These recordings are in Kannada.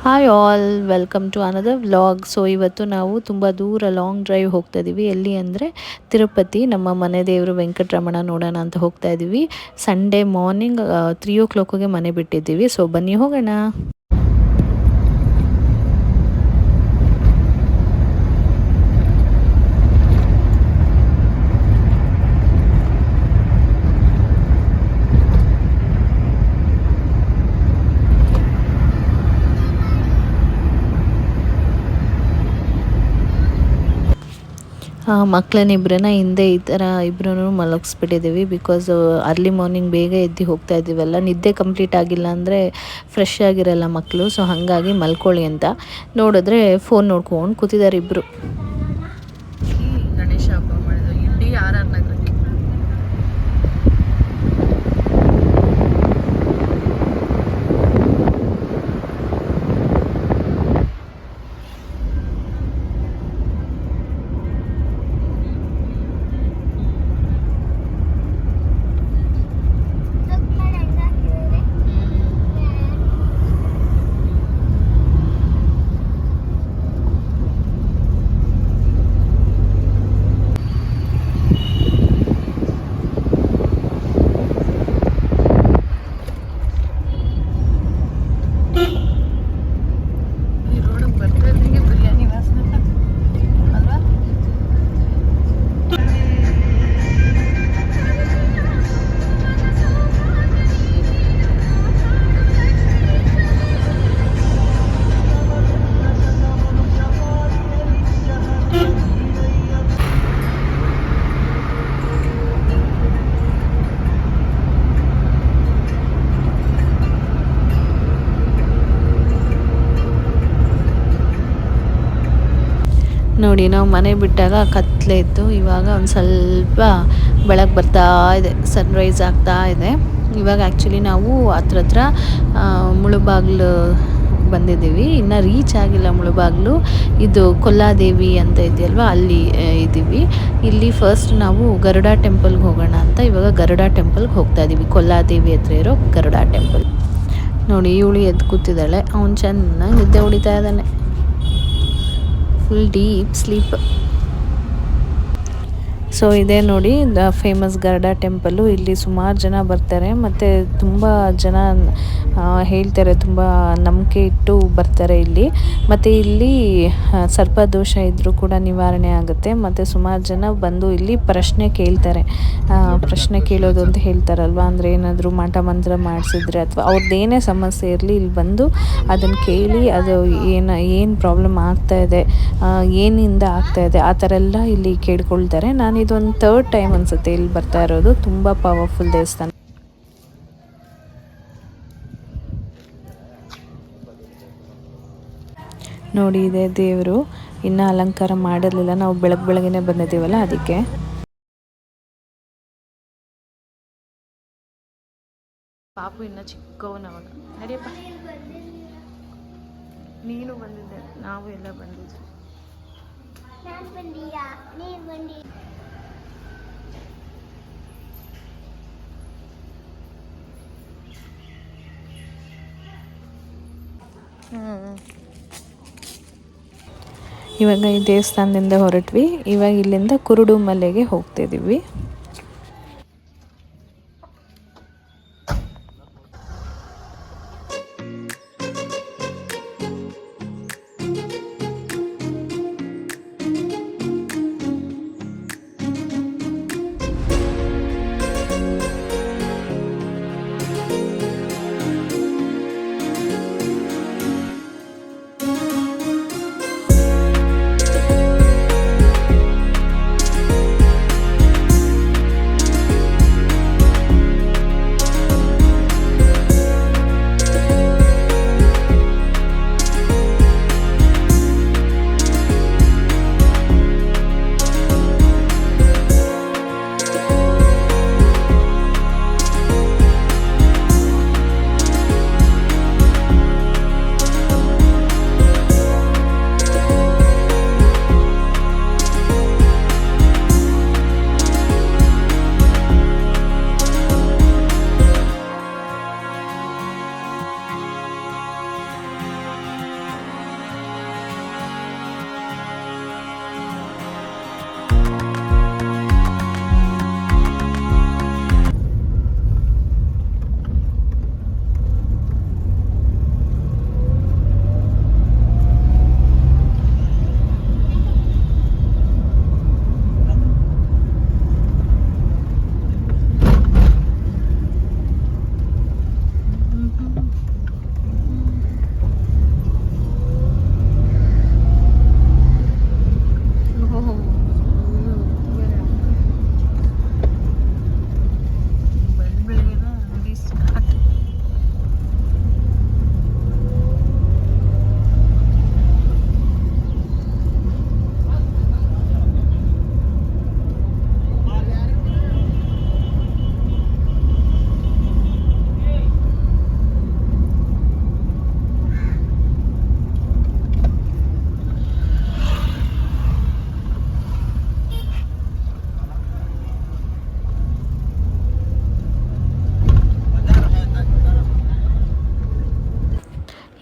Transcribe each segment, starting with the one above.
Hi all, welcome to another vlog. So ಇವತ್ತು ನಾವು ತುಂಬ ದೂರ ಲಾಂಗ್ ಡ್ರೈವ್ ಹೋಗ್ತಾ ಇದ್ದೀವಿ. ಎಲ್ಲಿ ಅಂದರೆ ತಿರುಪತಿ. ನಮ್ಮ ಮನೆ ದೇವರು ವೆಂಕಟರಮಣ ನೋಡೋಣ ಅಂತ ಹೋಗ್ತಾ ಇದ್ದೀವಿ. ಸಂಡೇ ಮಾರ್ನಿಂಗ್ 3 o'clockಗೆ ಮನೆ ಬಿಟ್ಟಿದ್ದೀವಿ. ಸೊ ಬನ್ನಿ ಹೋಗೋಣ. ಮಕ್ಕಳನ್ನಿಬ್ಬರನ್ನ ಹಿಂದೆ ಈ ಥರ ಇಬ್ಬರೂ ಮಲಗಿಸ್ಬಿಟ್ಟಿದ್ದೀವಿ. ಬಿಕಾಸ್ ಅರ್ಲಿ ಮಾರ್ನಿಂಗ್ ಬೇಗ ಎದ್ದು ಹೋಗ್ತಾ ಇದ್ದೀವಲ್ಲ, ನಿದ್ದೆ ಕಂಪ್ಲೀಟ್ ಆಗಿಲ್ಲ ಅಂದರೆ ಫ್ರೆಶ್ ಆಗಿರಲ್ಲ ಮಕ್ಕಳು. ಸೊ ಹಾಗಾಗಿ ಮಲ್ಕೊಳ್ಳಿ ಅಂತ ನೋಡಿದ್ರೆ ಫೋನ್ ನೋಡ್ಕೊಂಡು ಕೂತಿದ್ದಾರೆ ಇಬ್ಬರು. ಗಣೇಶ ಹಬ್ಬ ಮಾಡಿದ್ರು ಇಡೀ RR ನಗರಕ್ಕೆ. ನೋಡಿ, ನಾವು ಮನೆ ಬಿಟ್ಟಾಗ ಕತ್ಲೆ ಇತ್ತು. ಇವಾಗ ಒಂದು ಸ್ವಲ್ಪ ಬೆಳಕು ಬರ್ತಾ ಇದೆ, ಸನ್ರೈಸ್ ಆಗ್ತಾ ಇದೆ. ಇವಾಗ ಆ್ಯಕ್ಚುಲಿ ನಾವು ಹತ್ರ ಮುಳುಬಾಗಿಲು ಬಂದಿದ್ದೀವಿ. ಇನ್ನು ರೀಚ್ ಆಗಿಲ್ಲ ಮುಳುಬಾಗಿಲು. ಇದು ಕೊಲ್ಲಾದೇವಿ ಅಂತ ಇದೆಯಲ್ವ, ಅಲ್ಲಿ ಇದ್ದೀವಿ. ಇಲ್ಲಿ ಫಸ್ಟ್ ನಾವು ಗರುಡ ಟೆಂಪಲ್ಗೆ ಹೋಗೋಣ ಅಂತ ಇವಾಗ ಗರುಡ ಟೆಂಪಲ್ಗೆ ಹೋಗ್ತಾ ಇದ್ದೀವಿ. ಕೊಲ್ಲಾದೇವಿ ಹತ್ರ ಇರೋ ಗರುಡ ಟೆಂಪಲ್. ನೋಡಿ, ಇವಳು ಎದ್ದು ಕೂತಿದ್ದಾಳೆ, ಅವ್ನು ಚೆನ್ನಾಗಿ ನಿದ್ದೆ ಹೊಡಿತಾ ಇದ್ದಾನೆ. Full deep sleep. ಸೊ ಇದೇ ನೋಡಿ ದ ಫೇಮಸ್ ಗರುಡ ಟೆಂಪಲ್ಲು. ಇಲ್ಲಿ ಸುಮಾರು ಜನ ಬರ್ತಾರೆ ಮತ್ತು ತುಂಬ ಜನ ಹೇಳ್ತಾರೆ, ತುಂಬ ನಂಬಿಕೆ ಇಟ್ಟು ಬರ್ತಾರೆ ಇಲ್ಲಿ. ಮತ್ತು ಇಲ್ಲಿ ಸರ್ಪದೋಷ ಇದ್ದರೂ ಕೂಡ ನಿವಾರಣೆ ಆಗುತ್ತೆ. ಮತ್ತು ಸುಮಾರು ಜನ ಬಂದು ಇಲ್ಲಿ ಪ್ರಶ್ನೆ ಕೇಳ್ತಾರೆ. ಪ್ರಶ್ನೆ ಕೇಳೋದು ಅಂತ ಹೇಳ್ತಾರಲ್ವ, ಅಂದರೆ ಏನಾದರೂ ಮಾಟ ಮಂತ್ರ ಮಾಡಿಸಿದ್ರೆ ಅಥವಾ ಅವ್ರದ್ದೇನೇ ಸಮಸ್ಯೆ ಇರಲಿ, ಇಲ್ಲಿ ಬಂದು ಅದನ್ನು ಕೇಳಿ ಅದು ಏನು ಪ್ರಾಬ್ಲಮ್ ಆಗ್ತಾಯಿದೆ, ಏನಿಂದ ಆಗ್ತಾಯಿದೆ ಆ ಥರ ಎಲ್ಲ ಇಲ್ಲಿ ಕೇಳ್ಕೊಳ್ತಾರೆ. ನಾನು ಇದೊಂದು 3rd ಟೈಮ್ ಅನಿಸುತ್ತೆ ಇಲ್ಲಿ ಬರ್ತಾ ಇರೋದು. ತುಂಬ ಪವರ್ಫುಲ್ ದೇವಸ್ಥಾನ. ನೋಡಿ, ಇದೆ ದೇವರು. ಇನ್ನೂ ಅಲಂಕಾರ ಮಾಡಿರಲಿಲ್ಲ, ನಾವು ಬೆಳಗ್ಗೆನೇ ಬಂದಿದ್ದೀವಲ್ಲ ಅದಕ್ಕೆ. ಪಾಪು ಇನ್ನು ಚಿಕ್ಕವನವಾಗ. ನಡಿಯಪ್ಪ, ನೀನು ಬಂದಿದ್ದೆ, ನಾವು ಎಲ್ಲ ಬಂದಿದ್ವಿ. ಇವಾಗ ಈ ದೇವಸ್ಥಾನದಿಂದ ಹೊರಟ್ವಿ. ಇವಾಗ ಇಲ್ಲಿಂದ ಕುರುಡು ಮಲೆಗೆ ಹೋಗ್ತಿದ್ದೀವಿ.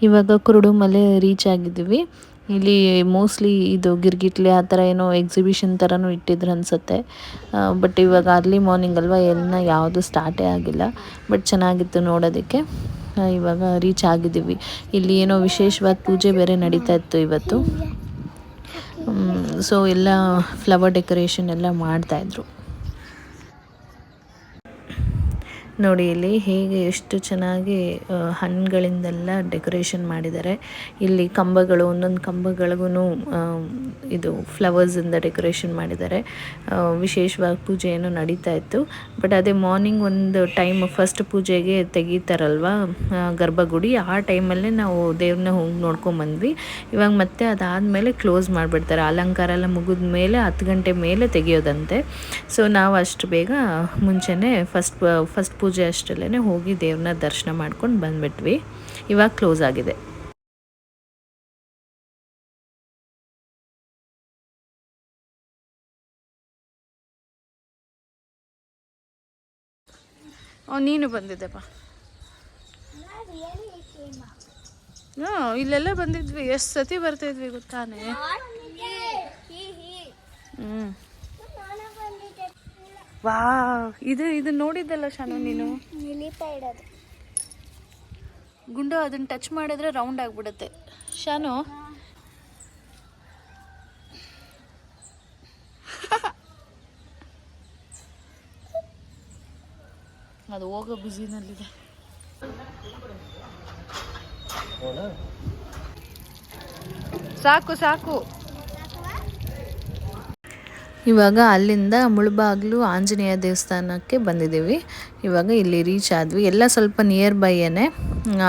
ಇವಾಗ ಕುರುಡುಮಲೆ ರೀಚ್ ಆಗಿದ್ದೀವಿ. ಇಲ್ಲಿ ಮೋಸ್ಟ್ಲಿ ಇದು ಗಿರ್ಗಿಟ್ಲೆ ಆ ಥರ ಏನೋ ಎಕ್ಸಿಬಿಷನ್ ಥರನೂ ಇಟ್ಟಿದ್ರು ಅನಿಸುತ್ತೆ. ಬಟ್ ಇವಾಗ ಅರ್ಲಿ ಮಾರ್ನಿಂಗ್ ಅಲ್ವಾ, ಎಲ್ಲ ಯಾವುದು ಸ್ಟಾರ್ಟೇ ಆಗಿಲ್ಲ. ಬಟ್ ಚೆನ್ನಾಗಿತ್ತು ನೋಡೋದಕ್ಕೆ. ಇವಾಗ ರೀಚ್ ಆಗಿದ್ದೀವಿ. ಇಲ್ಲಿ ಏನೋ ವಿಶೇಷವಾದ ಪೂಜೆ ಬೇರೆ ನಡೀತಾ ಇತ್ತು ಇವತ್ತು. ಸೊ ಎಲ್ಲ ಫ್ಲವರ್ ಡೆಕೋರೇಷನ್ ಎಲ್ಲ ಮಾಡ್ತಾಯಿದ್ರು. ನೋಡಿ ಇಲ್ಲಿ ಹೇಗೆ ಎಷ್ಟು ಚೆನ್ನಾಗಿ ಹಣ್ಣುಗಳಿಂದೆಲ್ಲ ಡೆಕೋರೇಷನ್ ಮಾಡಿದ್ದಾರೆ. ಇಲ್ಲಿ ಕಂಬಗಳು, ಒಂದೊಂದು ಕಂಬಗಳಿಗೂ ಇದು ಫ್ಲವರ್ಸಿಂದ ಡೆಕೋರೇಷನ್ ಮಾಡಿದ್ದಾರೆ. ವಿಶೇಷವಾಗಿ ಪೂಜೆ ಏನೋ ನಡೀತಾ ಇತ್ತು. ಬಟ್ ಅದೇ ಮಾರ್ನಿಂಗ್ ಒಂದು ಟೈಮ್ ಫಸ್ಟ್ ಪೂಜೆಗೆ ತೆಗಿತಾರಲ್ವ ಗರ್ಭಗುಡಿ, ಆ ಟೈಮಲ್ಲೇ ನಾವು ದೇವ್ರನ್ನ ಹೋಗಿ ನೋಡ್ಕೊಂಬಂದ್ವಿ. ಇವಾಗ ಮತ್ತೆ ಅದಾದಮೇಲೆ ಕ್ಲೋಸ್ ಮಾಡಿಬಿಡ್ತಾರೆ. ಅಲಂಕಾರ ಎಲ್ಲ ಮುಗಿದ ಮೇಲೆ 10 ಗಂಟೆ ಮೇಲೆ ತೆಗಿಯೋದಂತೆ. ಸೊ ನಾವು ಅಷ್ಟು ಬೇಗ ಮುಂಚೆನೇ ಫಸ್ಟ್ ಪೂಜೆ ಅಷ್ಟರಲ್ಲೇ ಹೋಗಿ ದೇವ್ರನ್ನ ದರ್ಶನ ಮಾಡ್ಕೊಂಡು ಬಂದ್ಬಿಟ್ವಿ. ಇವಾಗ ಕ್ಲೋಸ್ ಆಗಿದೆ. ನೀನು ಬಂದಿದ್ದೆಪ್ಪ. ಇಲ್ಲೆಲ್ಲ ಬಂದಿದ್ವಿ, ಎಷ್ಟು ಸತಿ ಬರ್ತಿದ್ವಿ ಗೊತ್ತಾನೆ. ವಾ, ಇದು ನೋಡಿದ್ದಲ್ಲ ಶಾನು ನೀನು, ಗುಂಡು ಅದನ್ನ ಟಚ್ ಮಾಡಿದ್ರೆ ರೌಂಡ್ ಆಗಿಬಿಡುತ್ತೆ ಶಾನು. ಅದು ಹೋಗೋ ಬ್ಯುಸಿನಲ್ಲಿದೆ. ಸಾಕು ಸಾಕು. ಇವಾಗ ಅಲ್ಲಿಂದ ಮುಳಬಾಗ್ಲು ಆಂಜನೇಯ ದೇವಸ್ಥಾನಕ್ಕೆ ಬಂದಿದ್ದೀವಿ. ಇವಾಗ ಇಲ್ಲಿ ರೀಚ್ ಆದ್ವಿ. ಎಲ್ಲ ಸ್ವಲ್ಪ ನಿಯರ್ ಬೈಯೇ,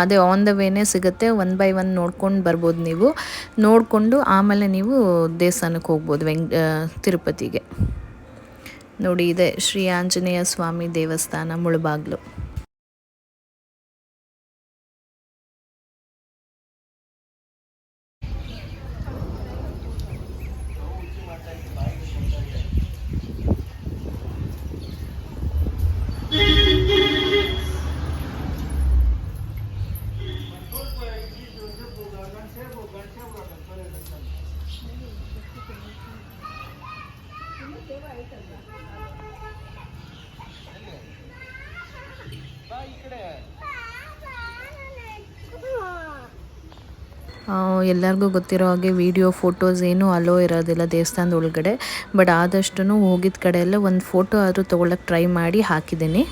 ಅದೇ ಆನ್ ದ ವೇನೇ ಸಿಗುತ್ತೆ. 1 by 1 ನೋಡ್ಕೊಂಡು ಬರ್ಬೋದು ನೀವು. ನೋಡಿಕೊಂಡು ಆಮೇಲೆ ನೀವು ದೇವಸ್ಥಾನಕ್ಕೆ ಹೋಗ್ಬೋದು ತಿರುಪತಿಗೆ. ನೋಡಿ ಇದೆ ಶ್ರೀ ಆಂಜನೇಯ ಸ್ವಾಮಿ ದೇವಸ್ಥಾನ ಮುಳಬಾಗ್ಲು. ಎಲ್ಲರಿಗೂ ಗೊತ್ತಿರೋ ಹಾಗೆ ವಿಡಿಯೋ ಫೋಟೋಸ್ ಏನೂ ಅಲೋ ಇರೋದಿಲ್ಲ ದೇವಸ್ಥಾನದ ಒಳಗಡೆ. ಬಟ್ ಆದಷ್ಟು ಹೋಗಿದ್ದ ಕಡೆ ಎಲ್ಲ ಒಂದು ಫೋಟೋ ಆದರೂ ತೊಗೊಳಕ್ಕೆ ಟ್ರೈ ಮಾಡಿ ಹಾಕಿದ್ದೀನಿ.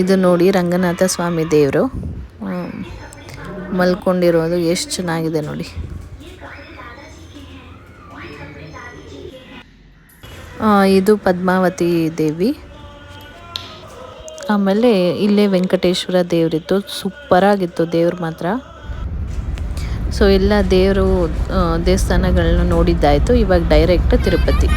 ಇದು ನೋಡಿ ರಂಗನಾಥ ಸ್ವಾಮಿ ದೇವರು ಮಲ್ಕೊಂಡಿರೋದು ಎಷ್ಟು ಚೆನ್ನಾಗಿದೆ ನೋಡಿ. ಇದು ಪದ್ಮಾವತಿ ದೇವಿ. ಆಮೇಲೆ ಇಲ್ಲೇ ವೆಂಕಟೇಶ್ವರ ದೇವರಿತ್ತು, ಸೂಪರಾಗಿತ್ತು ದೇವ್ರು ಮಾತ್ರ. ಸೊ ಎಲ್ಲ ದೇವಸ್ಥಾನಗಳನ್ನ ನೋಡಿದ್ದಾಯಿತು. ಇವಾಗ ಡೈರೆಕ್ಟ್ ತಿರುಪತಿ.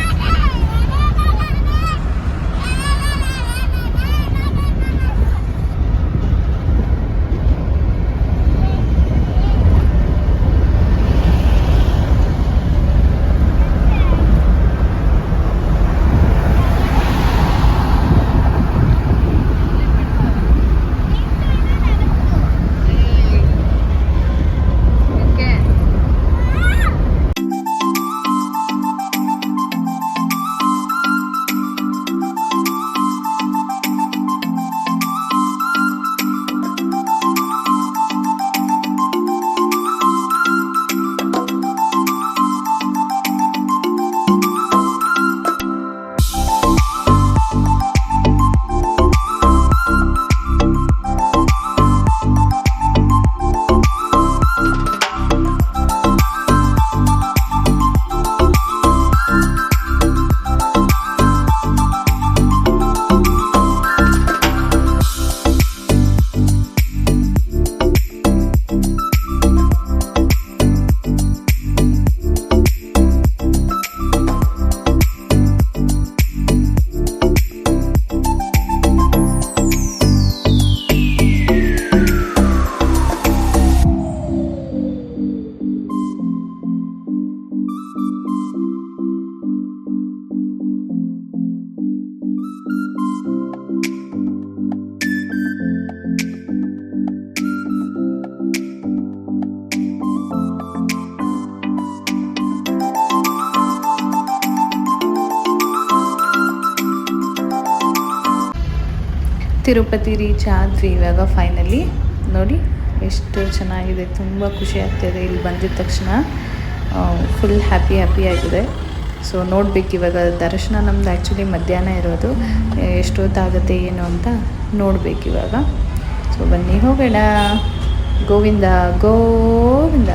ತಿರುಪತಿ ರೀಚ್ ಆದ್ವಿ ಇವಾಗ ಫೈನಲಿ. ನೋಡಿ ಎಷ್ಟು ಚೆನ್ನಾಗಿದೆ, ತುಂಬ ಖುಷಿ ಆಗ್ತಾಯಿದೆ ಇಲ್ಲಿ ಬಂದಿದ ತಕ್ಷಣ. ಫುಲ್ ಹ್ಯಾಪಿ ಆಗಿದೆ. ಸೊ ನೋಡ್ಬೇಕು ಇವಾಗ ದರ್ಶನ ನಮ್ದು ಆ್ಯಕ್ಚುಲಿ ಮಧ್ಯಾಹ್ನ ಇರೋದು, ಎಷ್ಟೊತ್ತಾಗುತ್ತೆ ಏನು ಅಂತ ನೋಡ್ಬೇಕು ಇವಾಗ. ಸೊ ಬನ್ನಿ ಹೋಗೋಣ. ಗೋವಿಂದ ಗೋವಿಂದ.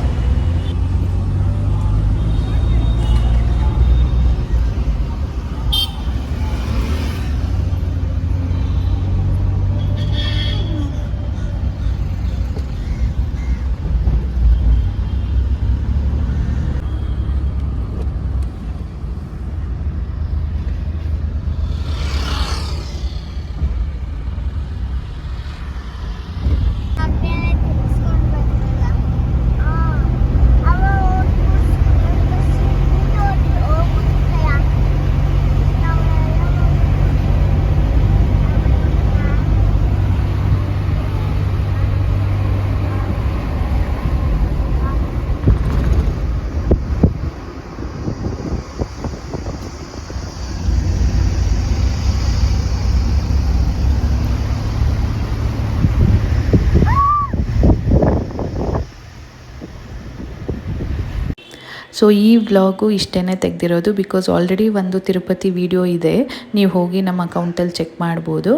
ಸೊ ಈ ವ್ಲಾಗು ಇಷ್ಟೇ ತೆಗೆದಿರೋದು, ಬಿಕಾಸ್ ಆಲ್ರೆಡಿ ಒಂದು ತಿರುಪತಿ ವಿಡಿಯೋ ಇದೆ, ನೀವು ಹೋಗಿ ನಮ್ಮ ಅಕೌಂಟಲ್ಲಿ ಚೆಕ್ ಮಾಡ್ಬೋದು.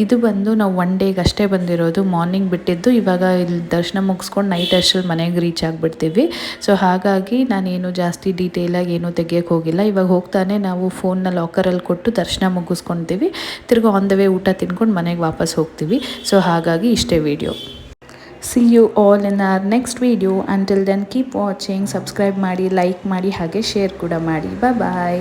ಇದು ಬಂದು ನಾವು 1 ಡೇಗೆ ಅಷ್ಟೇ ಬಂದಿರೋದು, ಮಾರ್ನಿಂಗ್ ಬಿಟ್ಟಿದ್ದು. ಇವಾಗ ಇಲ್ಲಿ ದರ್ಶನ ಮುಗಿಸ್ಕೊಂಡು ನೈಟ್ ಅಷ್ಟರಲ್ಲಿ ಮನೆಗೆ ರೀಚ್ ಆಗಿಬಿಡ್ತೀವಿ. ಸೊ ಹಾಗಾಗಿ ನಾನೇನು ಜಾಸ್ತಿ ಡೀಟೇಲಾಗಿ ಏನೂ ತೆಗಿಯೋಕ್ಕೆ ಹೋಗಿಲ್ಲ. ಇವಾಗ ಹೋಗ್ತಾನೆ ನಾವು ಫೋನ್ನ ಲಾಕರಲ್ಲಿ ಕೊಟ್ಟು ದರ್ಶನ ಮುಗಿಸ್ಕೊಳ್ತೀವಿ, ತಿರ್ಗಿ ಆನ್ ದ ವೇ ಊಟ ತಿನ್ಕೊಂಡು ಮನೆಗೆ ವಾಪಸ್ ಹೋಗ್ತೀವಿ. ಸೊ ಹಾಗಾಗಿ ಇಷ್ಟೇ video. See you all in our next video. Until then keep watching, subscribe ಮಾಡಿ, ಲೈಕ್ ಮಾಡಿ, ಹಾಗೆ ಶೇರ್ ಕೂಡ ಮಾಡಿ. ಬಾಯ್.